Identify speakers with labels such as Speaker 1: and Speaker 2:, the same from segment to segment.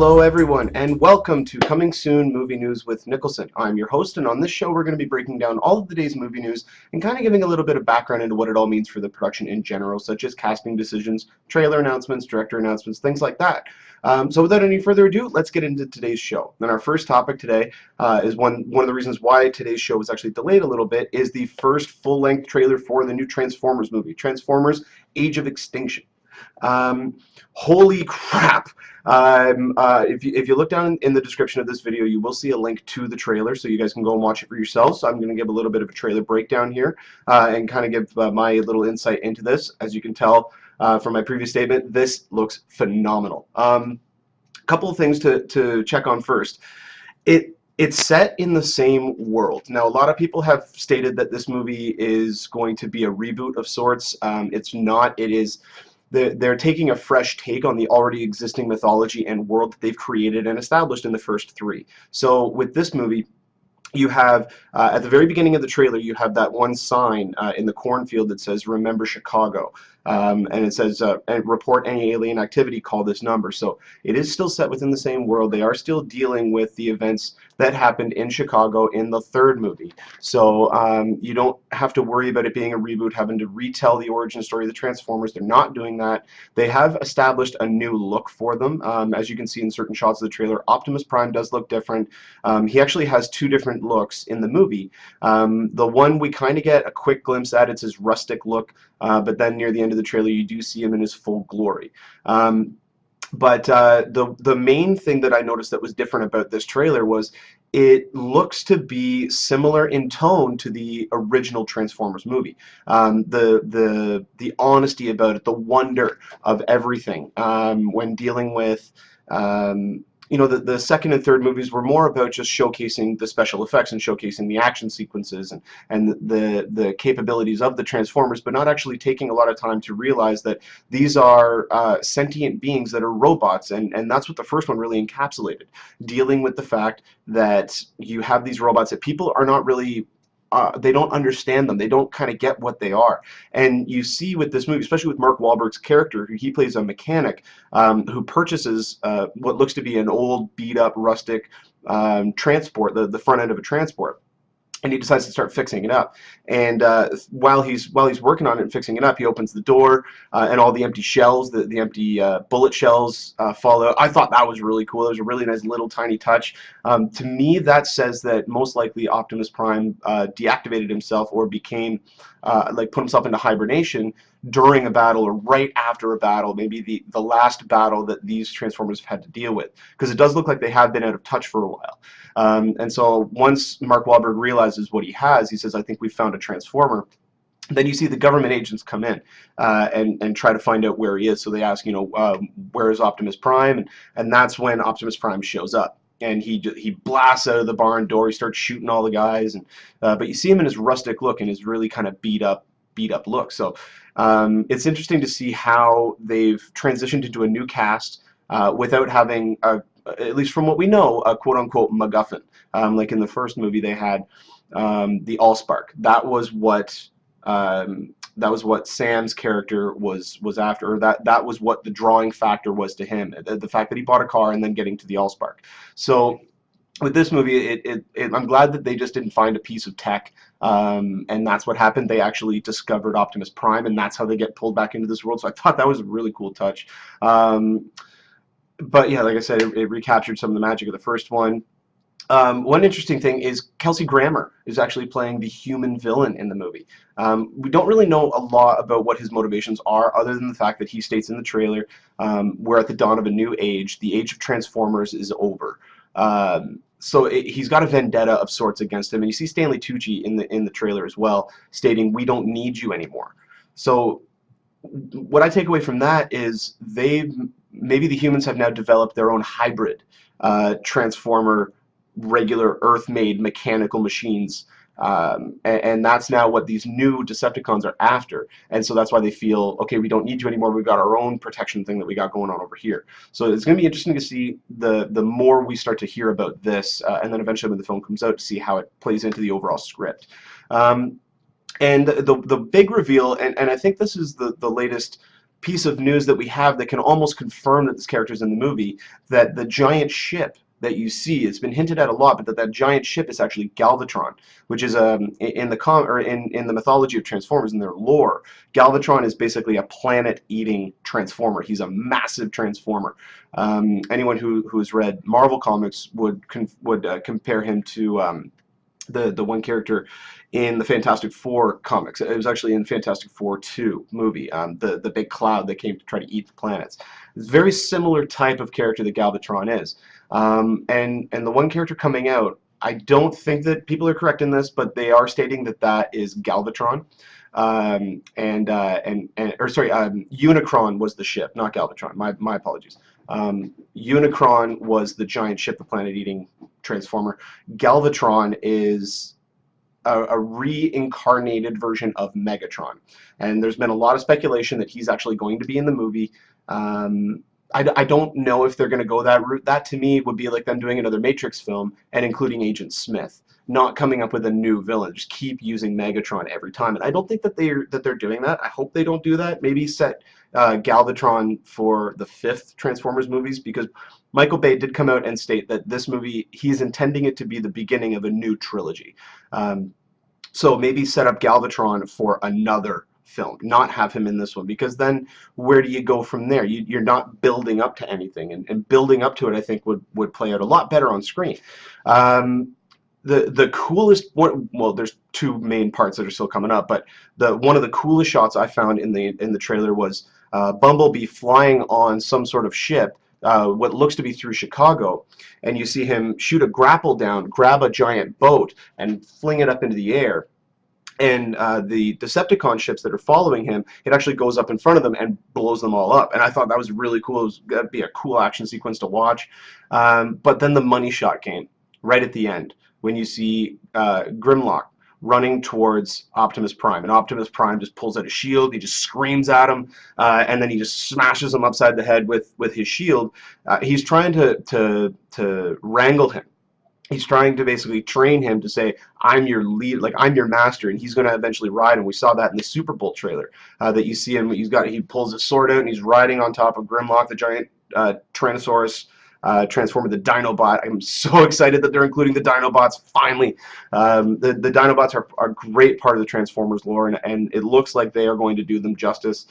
Speaker 1: Hello everyone, and welcome to Coming Soon Movie News with Nicholson. I'm your host, and on this show we're going to be breaking down all of the day's movie news and kind of giving a little bit of background into what it all means for the production in general, such as casting decisions, trailer announcements, director announcements, things like that. So without any further ado, let's get into today's show. And our first topic today is one of the reasons why today's show was actually delayed a little bit, is the first full-length trailer for the new Transformers movie, Transformers: Age of Extinction. Holy crap! If you look down in the description of this video, you will see a link to the trailer, so you guys can go and watch it for yourselves. So I'm going to give a little bit of a trailer breakdown here and kind of give my little insight into this. As you can tell from my previous statement, this looks phenomenal. Couple of things to check on first. It's set in the same world. Now, a lot of people have stated that this movie is going to be a reboot of sorts. It's not. It is. They're taking a fresh take on the already existing mythology and world that they've created and established in the first three. So with this movie, you have, at the very beginning of the trailer, you have that one sign in the cornfield that says, "Remember Chicago." And it says, report any alien activity, call this number. So it is still set within the same world. They are still dealing with the events that happened in Chicago in the third movie. So you don't have to worry about it being a reboot, having to retell the origin story of the Transformers. They're not doing that. They have established a new look for them. As you can see in certain shots of the trailer, Optimus Prime does look different. He actually has two different looks in the movie. The one we kind of get a quick glimpse at, it's his rustic look, but then near the end of the trailer you do see him in his full glory. But the main thing that I noticed that was different about this trailer was it looks to be similar in tone to the original Transformers movie. The honesty about it, the wonder of everything when dealing with you know, the second and third movies were more about just showcasing the special effects and showcasing the action sequences and the capabilities of the Transformers, but not actually taking a lot of time to realize that these are sentient beings that are robots, and that's what the first one really encapsulated, dealing with the fact that you have these robots that people are not really they don't understand them. They don't kind of get what they are. And you see with this movie, especially with Mark Wahlberg's character, who he plays a mechanic who purchases what looks to be an old, beat-up, rustic transport, the front end of a transport. And he decides to start fixing it up. And while he's working on it and fixing it up, he opens the door, and all the empty shells, the empty bullet shells fall out. I thought that was really cool. It was a really nice little tiny touch. To me, that says that most likely Optimus Prime deactivated himself or became like put himself into hibernation during a battle or right after a battle, maybe the last battle that these Transformers have had to deal with, because it does look like they have been out of touch for a while. And so once Mark Wahlberg realizes what he has, he says, "I think we've found a Transformer." Then you see the government agents come in and try to find out where he is. So they ask, you know, where is Optimus Prime? And that's when Optimus Prime shows up. And he blasts out of the barn door. He starts shooting all the guys. And but you see him in his rustic look and his really kind of beat up look. So it's interesting to see how they've transitioned into a new cast without having at least from what we know, a quote-unquote MacGuffin. Like in the first movie, they had the Allspark. That was what Sam's character was after, or that was what the drawing factor was to him. The fact that he bought a car and then getting to the Allspark. So with this movie, I'm glad that they just didn't find a piece of tech, and that's what happened. They actually discovered Optimus Prime, and that's how they get pulled back into this world. So I thought that was a really cool touch. But yeah, like I said, it recaptured some of the magic of the first one. One interesting thing is Kelsey Grammer is actually playing the human villain in the movie. We don't really know a lot about what his motivations are, other than the fact that he states in the trailer, we're at the dawn of a new age. The age of Transformers is over. So he's got a vendetta of sorts against him. And you see Stanley Tucci in the trailer as well, stating, "We don't need you anymore." So what I take away from that is maybe the humans have now developed their own hybrid Transformer, regular Earth-made mechanical machines, and that's now what these new Decepticons are after. And so that's why they feel, okay, we don't need you anymore. We've got our own protection thing that we got going on over here. So it's going to be interesting to see the more we start to hear about this, and then eventually when the film comes out, to see how it plays into the overall script. And the big reveal, and I think this is the latest piece of news that we have that can almost confirm that this character is in the movie, that the giant ship that you see, it's been hinted at a lot, but that giant ship is actually Galvatron, which is in the in the mythology of Transformers, in their lore, Galvatron is basically a planet-eating transformer. He's a massive transformer. Anyone who's read Marvel comics would compare him to the one character in the Fantastic Four comics. It was actually in Fantastic Four 2 movie, the big cloud that came to try to eat the planets. It's a very similar type of character that Galvatron is. And the one character coming out, I don't think that people are correct in this, but they are stating that that is Galvatron. Unicron was the ship, not Galvatron. My apologies. Unicron was the giant ship, the planet-eating transformer. Galvatron is a reincarnated version of Megatron, and there's been a lot of speculation that he's actually going to be in the movie. I don't know if they're going to go that route. That to me would be like them doing another Matrix film and including Agent Smith, not coming up with a new villain. Just keep using Megatron every time, and I don't think that they're doing that. I hope they don't do that. Maybe set Galvatron for the 5th Transformers movies, because Michael Bay did come out and state that this movie, he's intending it to be the beginning of a new trilogy. So maybe set up Galvatron for another film, not have him in this one, because then where do you go from there? You're not building up to anything, and building up to it, I think, would play out a lot better on screen. The coolest one, well, there's 2 main parts that are still coming up, but one of the coolest shots I found in the trailer was Bumblebee flying on some sort of ship, what looks to be through Chicago, and you see him shoot a grapple down, grab a giant boat, and fling it up into the air. And the Decepticon ships that are following him, it actually goes up in front of them and blows them all up. And I thought that was really cool. It was going to be a cool action sequence to watch. But then the money shot came right at the end, when you see Grimlock running towards Optimus Prime, and Optimus Prime just pulls out a shield. He just screams at him, and then he just smashes him upside the head with his shield. He's trying to wrangle him. He's trying to basically train him to say, I'm your lead, like I'm your master, and he's going to eventually ride him. We saw that in the Super Bowl trailer, that you see him, he pulls his sword out and he's riding on top of Grimlock, the giant Tyrannosaurus Transformer, the Dinobot. I'm so excited that they're including the Dinobots, finally. The Dinobots are a great part of the Transformers lore, and it looks like they are going to do them justice.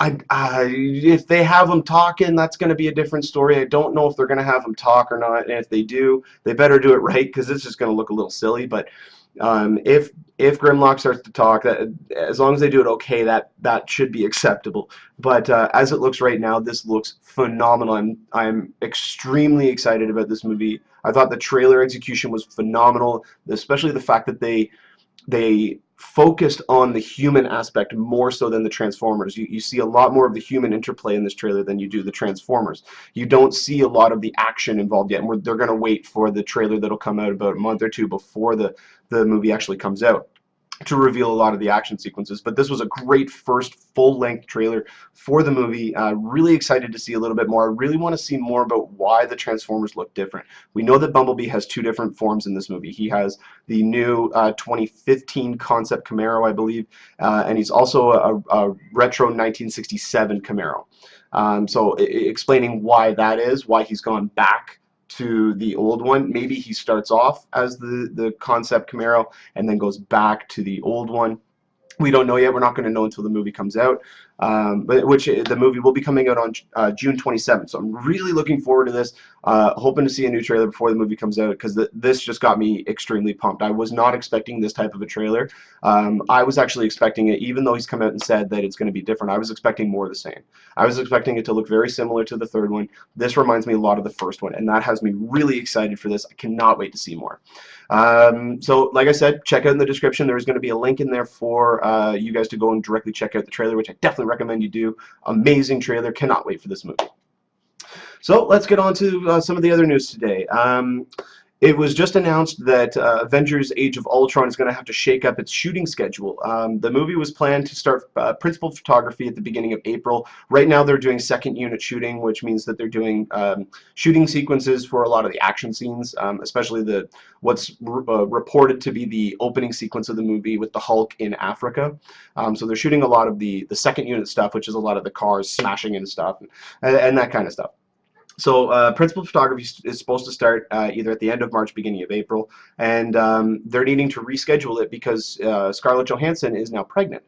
Speaker 1: If they have them talking, that's going to be a different story. I don't know if they're going to have them talk or not, and if they do, they better do it right, because it's just going to look a little silly. But if Grimlock starts to talk, as long as they do it okay, that should be acceptable. But as it looks right now, this looks phenomenal. I'm extremely excited about this movie. I thought the trailer execution was phenomenal, especially the fact that they focused on the human aspect more so than the Transformers. You see a lot more of the human interplay in this trailer than you do the Transformers. You don't see a lot of the action involved yet, and they're going to wait for the trailer that'll come out about a month or 2 before the movie actually comes out to reveal a lot of the action sequences. But this was a great first full-length trailer for the movie. Really excited to see a little bit more. I really want to see more about why the Transformers look different. We know that Bumblebee has 2 different forms in this movie. He has the new 2015 concept Camaro, I believe, and he's also a retro 1967 Camaro. So explaining why that is, why he's gone back to the old one. Maybe he starts off as the concept Camaro and then goes back to the old one. We don't know yet. We're not going to know until the movie comes out. Which the movie will be coming out on June 27th. So I'm really looking forward to this. Hoping to see a new trailer before the movie comes out, because this just got me extremely pumped. I was not expecting this type of a trailer. I was actually expecting it, even though he's come out and said that it's going to be different, I was expecting more of the same. I was expecting it to look very similar to the 3rd one. This reminds me a lot of the 1st one, and that has me really excited for this. I cannot wait to see more. So like I said, check out in the description. There's going to be a link in there for you guys to go and directly check out the trailer, which I definitely recommend you do. Amazing trailer. Cannot wait for this movie. So let's get on to some of the other news today. It was just announced that Avengers Age of Ultron is going to have to shake up its shooting schedule. The movie was planned to start principal photography at the beginning of April. Right now they're doing second unit shooting, which means that they're doing shooting sequences for a lot of the action scenes, especially what's reported to be the opening sequence of the movie with the Hulk in Africa. So they're shooting a lot of the second unit stuff, which is a lot of the cars smashing into stuff and that kind of stuff. So principal photography is supposed to start either at the end of March, beginning of April, and they're needing to reschedule it because Scarlett Johansson is now pregnant.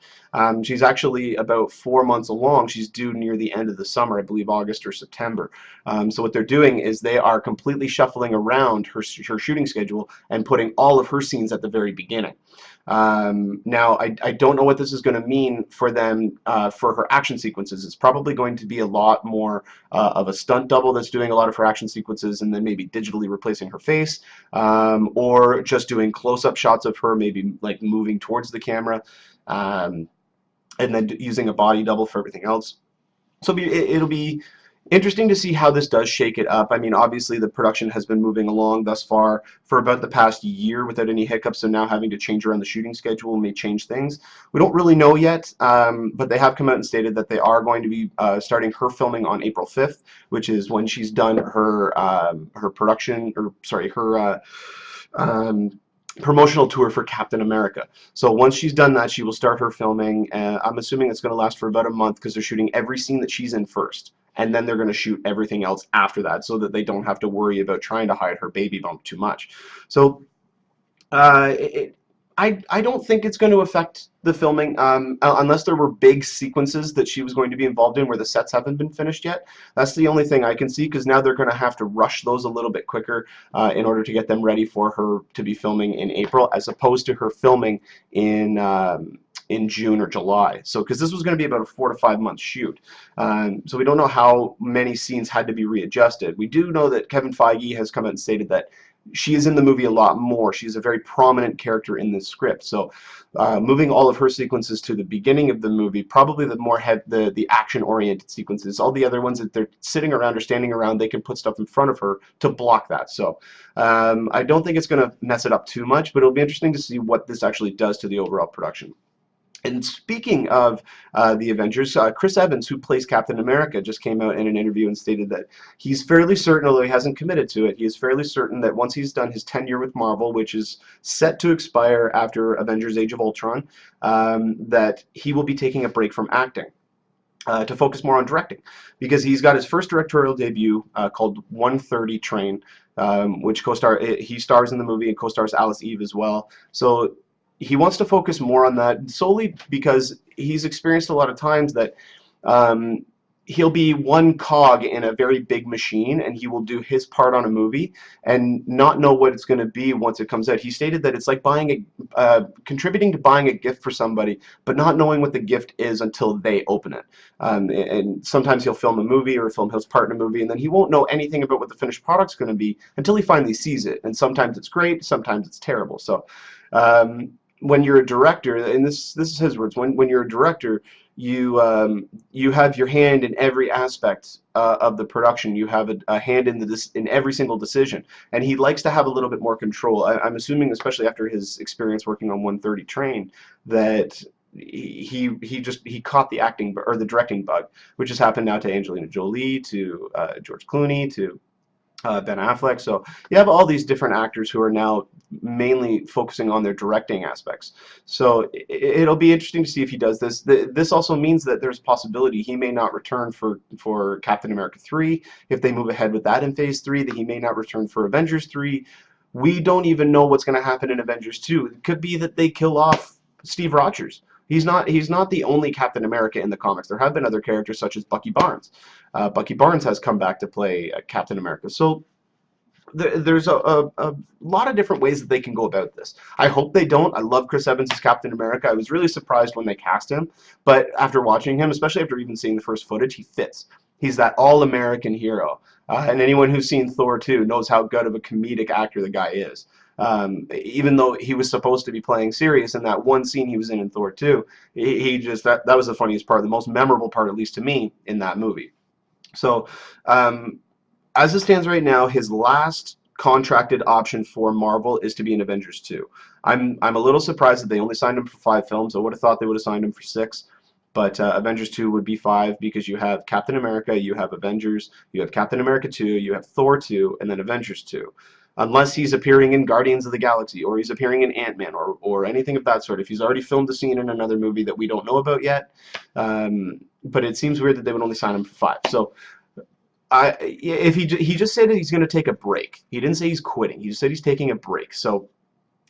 Speaker 1: She's actually about 4 months along. She's due near the end of the summer, I believe August or September. So what they're doing is they are completely shuffling around her shooting schedule and putting all of her scenes at the very beginning. Now, I don't know what this is going to mean for them for her action sequences. It's probably going to be a lot more of a stunt double that's doing a lot of her action sequences and then maybe digitally replacing her face, or just doing close-up shots of her, maybe like moving towards the camera, and then using a body double for everything else. So it'll be interesting to see how this does shake it up. I mean, obviously the production has been moving along thus far for about the past year without any hiccups, so now having to change around the shooting schedule may change things. We don't really know yet, but they have come out and stated that they are going to be starting her filming on April 5th, which is when she's done her production, or sorry, her promotional tour for Captain America. So once she's done that, she will start her filming. I'm assuming it's going to last for about a month because they're shooting every scene that she's in first, and then they're going to shoot everything else after that so that they don't have to worry about trying to hide her baby bump too much. So I don't think it's going to affect the filming unless there were big sequences that she was going to be involved in where the sets haven't been finished yet. That's the only thing I can see, because now they're going to have to rush those a little bit quicker in order to get them ready for her to be filming in April, as opposed to her filming in June or July. So, because this was going to be about a 4 to 5 month shoot. So we don't know how many scenes had to be readjusted. We do know that Kevin Feige has come out and stated that she is in the movie a lot more. She's a very prominent character in this script. So moving all of her sequences to the beginning of the movie, probably the more the action-oriented sequences. All the other ones that they're sitting around or standing around, they can put stuff in front of her to block that. So I don't think it's going to mess it up too much, but it'll be interesting to see what this actually does to the overall production. And speaking of the Avengers, Chris Evans, who plays Captain America, just came out in an interview and stated that he's fairly certain, although he hasn't committed to it, he is fairly certain that once he's done his tenure with Marvel, which is set to expire after Avengers Age of Ultron, that he will be taking a break from acting to focus more on directing, because he's got his first directorial debut called 1:30 Train, which he stars in the movie and co-stars Alice Eve as well. So he wants to focus more on that, solely because he's experienced a lot of times that he'll be one cog in a very big machine, and he will do his part on a movie and not know what it's going to be once it comes out. He stated that it's like contributing to buying a gift for somebody, but not knowing what the gift is until they open it. And sometimes he'll film a movie or film his part in a movie, and then he won't know anything about what the finished product's going to be until he finally sees it. And sometimes it's great, sometimes it's terrible. So when you're a director, and this is his words, when you're a director, you have your hand in every aspect of the production. You have a hand in every single decision, and he likes to have a little bit more control. I'm assuming, especially after his experience working on 1:30 Train, that he caught the acting or the directing bug, which has happened now to Angelina Jolie, to George Clooney, to Ben Affleck. So you have all these different actors who are now mainly focusing on their directing aspects. So it'll be interesting to see if he does this. This also means that there's a possibility he may not return for Captain America 3. If they move ahead with that in Phase 3, that he may not return for Avengers 3. We don't even know what's going to happen in Avengers 2. It could be that they kill off Steve Rogers. He's not the only Captain America in the comics. There have been other characters such as Bucky Barnes. Bucky Barnes has come back to play Captain America. So there's a lot of different ways that they can go about this. I hope they don't. I love Chris Evans as Captain America. I was really surprised when they cast him, but after watching him, especially after even seeing the first footage, he fits. He's that all-American hero. And anyone who's seen Thor 2 knows how good of a comedic actor the guy is. Even though he was supposed to be playing serious in that one scene he was in Thor 2, he just that was the funniest part, the most memorable part, at least to me, in that movie. So as it stands right now, his last contracted option for Marvel is to be in Avengers 2. I'm a little surprised that they only signed him for 5 films. I would have thought they would have signed him for 6. But Avengers 2 would be 5 because you have Captain America, you have Avengers, you have Captain America 2, you have Thor 2, and then Avengers 2. Unless he's appearing in Guardians of the Galaxy, or he's appearing in Ant-Man, or anything of that sort. If he's already filmed a scene in another movie that we don't know about yet. But it seems weird that they would only sign him for 5. So if he just said that he's going to take a break. He didn't say he's quitting. He just said he's taking a break. So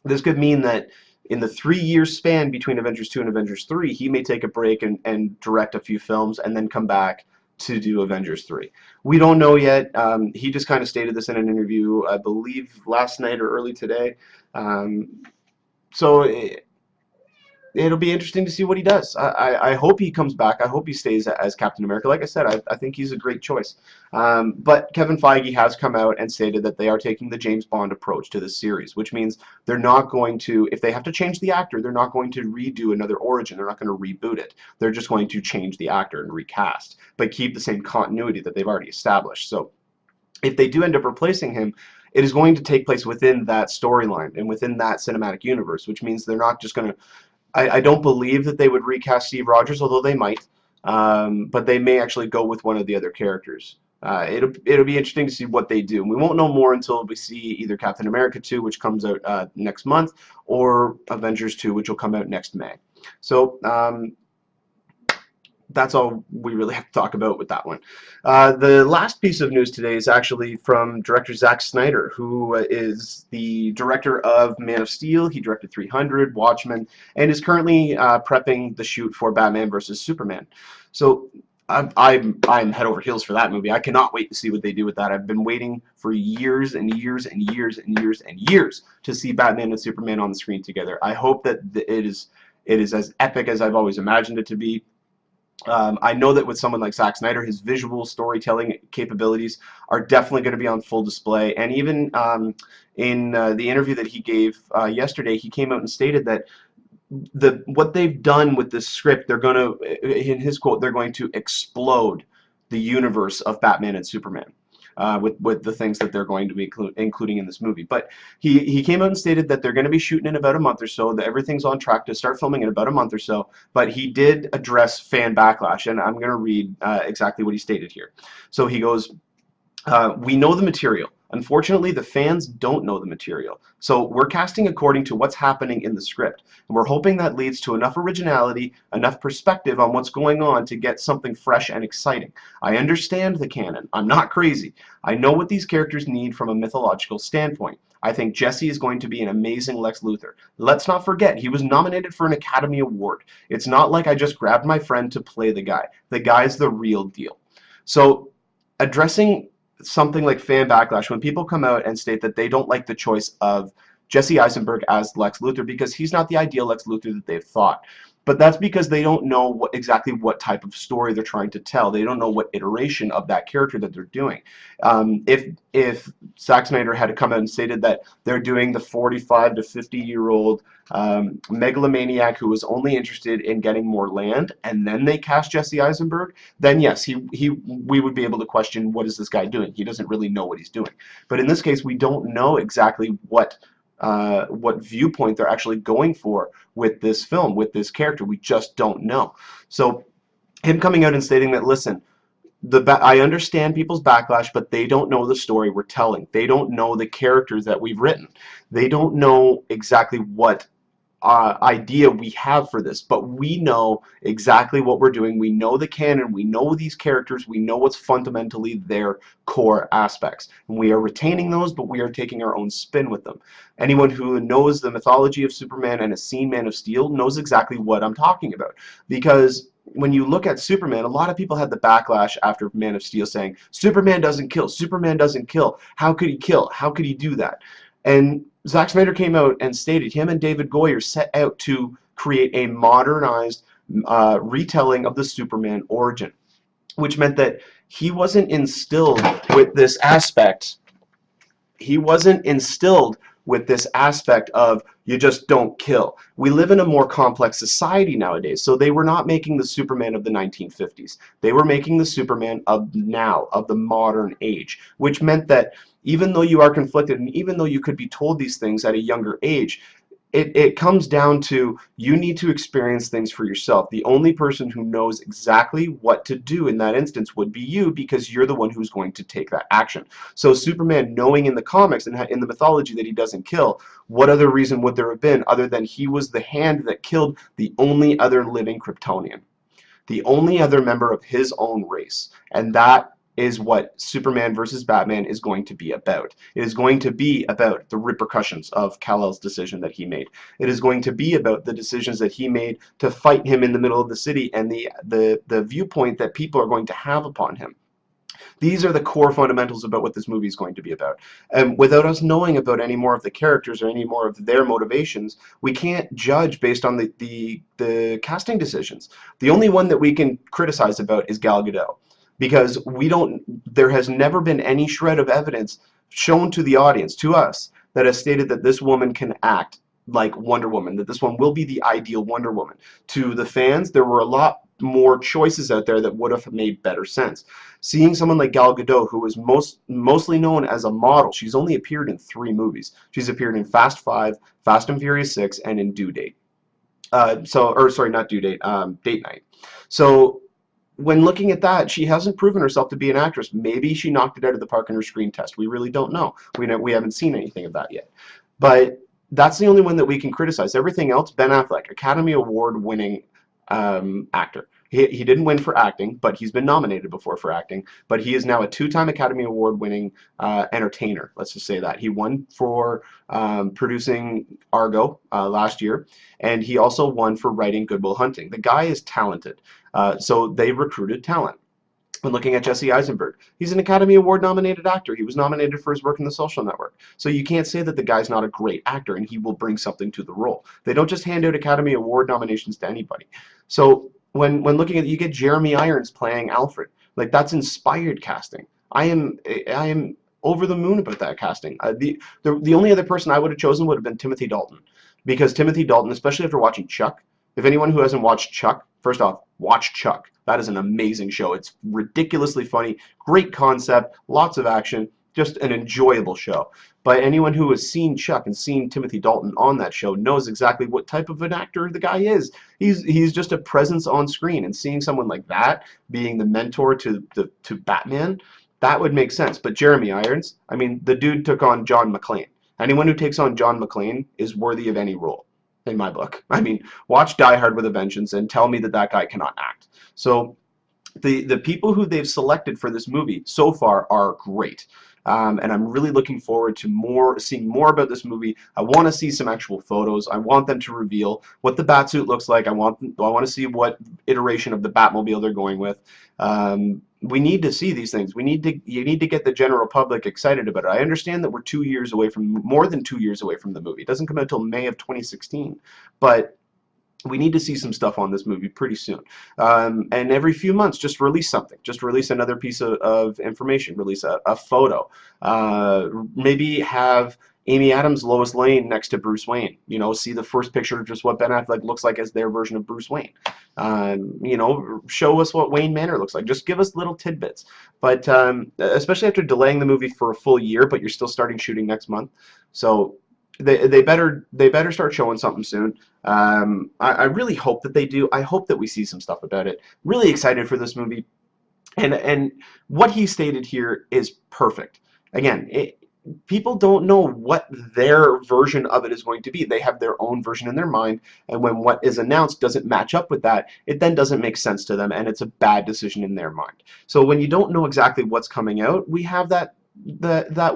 Speaker 1: this could mean that in the 3-year span between Avengers 2 and Avengers 3, he may take a break and direct a few films and then come back to do Avengers 3. We don't know yet. He just kind of stated this in an interview, I believe last night or early today. So it'll be interesting to see what he does. I hope he comes back. I hope he stays as Captain America. Like I said, I think he's a great choice. But Kevin Feige has come out and stated that they are taking the James Bond approach to this series, which means they're not going to, if they have to change the actor, they're not going to redo another origin. They're not going to reboot it. They're just going to change the actor and recast, but keep the same continuity that they've already established. So if they do end up replacing him, it is going to take place within that storyline and within that cinematic universe, which means they're not just going to, I don't believe that they would recast Steve Rogers, although they might, but they may actually go with one of the other characters. It'll be interesting to see what they do. We won't know more until we see either Captain America 2, which comes out next month, or Avengers 2, which will come out next May. So that's all we really have to talk about with that one. The last piece of news today is actually from director Zack Snyder, who is the director of Man of Steel. He directed 300, Watchmen, and is currently prepping the shoot for Batman vs. Superman. So I'm head over heels for that movie. I cannot wait to see what they do with that. I've been waiting for years and years and years and years and years to see Batman and Superman on the screen together. I hope that it is as epic as I've always imagined it to be. I know that with someone like Zack Snyder, his visual storytelling capabilities are definitely going to be on full display. And even in the interview that he gave yesterday, he came out and stated that what they've done with this script, they're going to, in his quote, they're going to explode the universe of Batman and Superman. With the things that they're going to be including in this movie. But he came out and stated that they're going to be shooting in about a month or so, that everything's on track to start filming in about a month or so, but he did address fan backlash, and I'm going to read exactly what he stated here. So he goes, we know the material. Unfortunately, the fans don't know the material. So we're casting according to what's happening in the script. And we're hoping that leads to enough originality, enough perspective on what's going on to get something fresh and exciting. I understand the canon. I'm not crazy. I know what these characters need from a mythological standpoint. I think Jesse is going to be an amazing Lex Luthor. Let's not forget, he was nominated for an Academy Award. It's not like I just grabbed my friend to play the guy. The guy's the real deal. So addressing something like fan backlash, when people come out and state that they don't like the choice of Jesse Eisenberg as Lex Luthor because he's not the ideal Lex Luthor that they've thought. But that's because they don't know exactly what type of story they're trying to tell. They don't know what iteration of that character that they're doing. If Zack Snyder had come out and stated that they're doing the 45 to 50-year-old megalomaniac who was only interested in getting more land, and then they cast Jesse Eisenberg, then yes, we would be able to question, what is this guy doing? He doesn't really know what he's doing. But in this case, we don't know exactly what viewpoint they're actually going for with this film, with this character. We just don't know. So him coming out and stating that, listen, I understand people's backlash, but they don't know the story we're telling. They don't know the characters that we've written. They don't know exactly what idea we have for this, but we know exactly what we're doing. We know the canon, we know these characters, we know what's fundamentally their core aspects, and we are retaining those, but we are taking our own spin with them. Anyone who knows the mythology of Superman and has seen Man of Steel knows exactly what I'm talking about, because when you look at Superman, a lot of people had the backlash after Man of Steel saying, Superman doesn't kill, Superman doesn't kill, how could he kill, how could he do that? And Zack Snyder came out and stated him and David Goyer set out to create a modernized retelling of the Superman origin, which meant that he wasn't instilled with this aspect. He wasn't instilled with this aspect of you just don't kill. We live in a more complex society nowadays, so they were not making the Superman of the 1950s. They were making the Superman of now, of the modern age, which meant that even though you are conflicted and even though you could be told these things at a younger age, it comes down to you need to experience things for yourself. The only person who knows exactly what to do in that instance would be you, because you're the one who's going to take that action. So Superman, knowing in the comics and in the mythology that he doesn't kill, what other reason would there have been other than he was the hand that killed the only other living Kryptonian, the only other member of his own race? And that is what Superman versus Batman is going to be about. It is going to be about the repercussions of Kal-El's decision that he made. It is going to be about the decisions that he made to fight him in the middle of the city, and the viewpoint that people are going to have upon him. These are the core fundamentals about what this movie is going to be about. And without us knowing about any more of the characters or any more of their motivations, we can't judge based on the casting decisions. The only one that we can criticize about is Gal Gadot, because there has never been any shred of evidence shown to the audience, to us, that has stated that this woman can act like Wonder Woman, that this one will be the ideal Wonder Woman. To the fans, there were a lot more choices out there that would have made better sense. Seeing someone like Gal Gadot, who is mostly known as a model, she's only appeared in 3 movies. She's appeared in Fast 5, Fast and Furious 6, and in Due Date. Sorry, not Due Date, Date Night. So when looking at that, she hasn't proven herself to be an actress. Maybe she knocked it out of the park in her screen test. We really don't know. We haven't seen anything of that yet. But that's the only one that we can criticize. Everything else, Ben Affleck, Academy Award winning actor. He didn't win for acting, but he's been nominated before for acting. But he is now a 2-time Academy Award winning entertainer. Let's just say that. He won for producing Argo last year, and he also won for writing Good Will Hunting. The guy is talented, so they recruited talent. When looking at Jesse Eisenberg, he's an Academy Award nominated actor. He was nominated for his work in The Social Network. So you can't say that the guy's not a great actor and he will bring something to the role. They don't just hand out Academy Award nominations to anybody. So when looking at it, you get Jeremy Irons playing Alfred. Like, that's inspired casting. I am over the moon about that casting. The only other person I would have chosen would have been Timothy Dalton, because Timothy Dalton, especially after watching Chuck, if anyone who hasn't watched Chuck, first off, watch Chuck. That is an amazing show. It's ridiculously funny, great concept, lots of action, just an enjoyable show. But anyone who has seen Chuck and seen Timothy Dalton on that show knows exactly what type of an actor the guy is. He's just a presence on screen, and seeing someone like that being the mentor to Batman, that would make sense. But Jeremy Irons, I mean, the dude took on John McClane. Anyone who takes on John McClane is worthy of any role, in my book. I mean, watch Die Hard with a Vengeance and tell me that that guy cannot act. So the people who they've selected for this movie so far are great. And I'm really looking forward to seeing more about this movie. I want to see some actual photos. I want them to reveal what the Batsuit looks like. I want to see what iteration of the Batmobile they're going with. We need to see these things. You need to get the general public excited about it. I understand that we're more than 2 years away from the movie. It doesn't come out until May of 2016, but we need to see some stuff on this movie pretty soon. And every few months, just release something. Just release another piece of information. Release a photo. Maybe have Amy Adams, Lois Lane next to Bruce Wayne. You know, see the first picture of just what Ben Affleck looks like as their version of Bruce Wayne. You know, show us what Wayne Manor looks like. Just give us little tidbits. But especially after delaying the movie for a full year, but you're still starting shooting next month. So they better start showing something soon. I really hope that they do. I hope that we see some stuff about it. Really excited for this movie, and what he stated here is perfect. Again, people don't know what their version of it is going to be. They have their own version in their mind, and when what is announced doesn't match up with that, it then doesn't make sense to them, and it's a bad decision in their mind. So when you don't know exactly what's coming out, we have that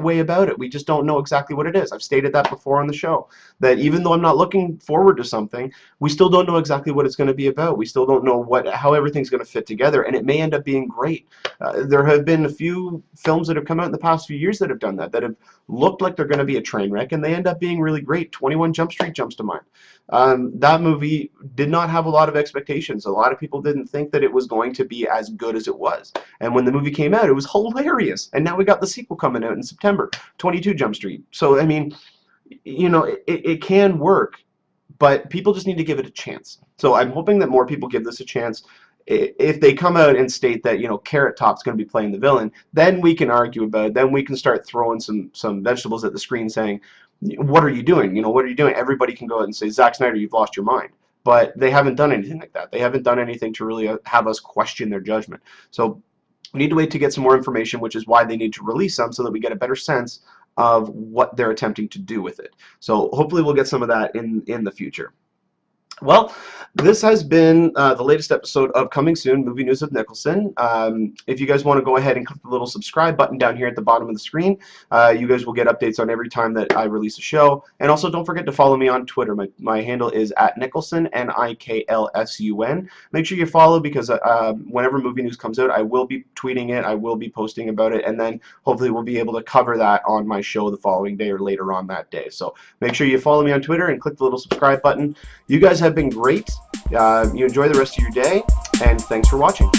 Speaker 1: way about it. We just don't know exactly what it is. I've stated that before on the show, that even though I'm not looking forward to something, we still don't know exactly what it's going to be about. We still don't know how everything's going to fit together, and it may end up being great. There have been a few films that have come out in the past few years that have done that have looked like they're going to be a train wreck, and they end up being really great. 21 Jump Street jumps to mind. That movie did not have a lot of expectations. A lot of people didn't think that it was going to be as good as it was. And when the movie came out, it was hilarious. And now we got the sequel coming out in September, 22 Jump Street. So, I mean, you know, it can work, but people just need to give it a chance. So I'm hoping that more people give this a chance. if they come out and state that, Carrot Top's going to be playing the villain, then we can argue about it. Then we can start throwing some vegetables at the screen saying, what are you doing? What are you doing? Everybody can go out and say, Zack Snyder, you've lost your mind. But they haven't done anything like that. They haven't done anything to really have us question their judgment. So we need to wait to get some more information, which is why they need to release them so that we get a better sense of what they're attempting to do with it. So hopefully we'll get some of that in the future. Well, this has been the latest episode of Coming Soon, Movie News with Nicholson. If you guys want to go ahead and click the little subscribe button down here at the bottom of the screen, you guys will get updates on every time that I release a show. And also don't forget to follow me on Twitter. My handle is @Nicholson, Niklsun. Make sure you follow because whenever movie news comes out, I will be tweeting it, I will be posting about it, and then hopefully we'll be able to cover that on my show the following day or later on that day. So make sure you follow me on Twitter and click the little subscribe button. You guys have been great. You enjoy the rest of your day, and thanks for watching.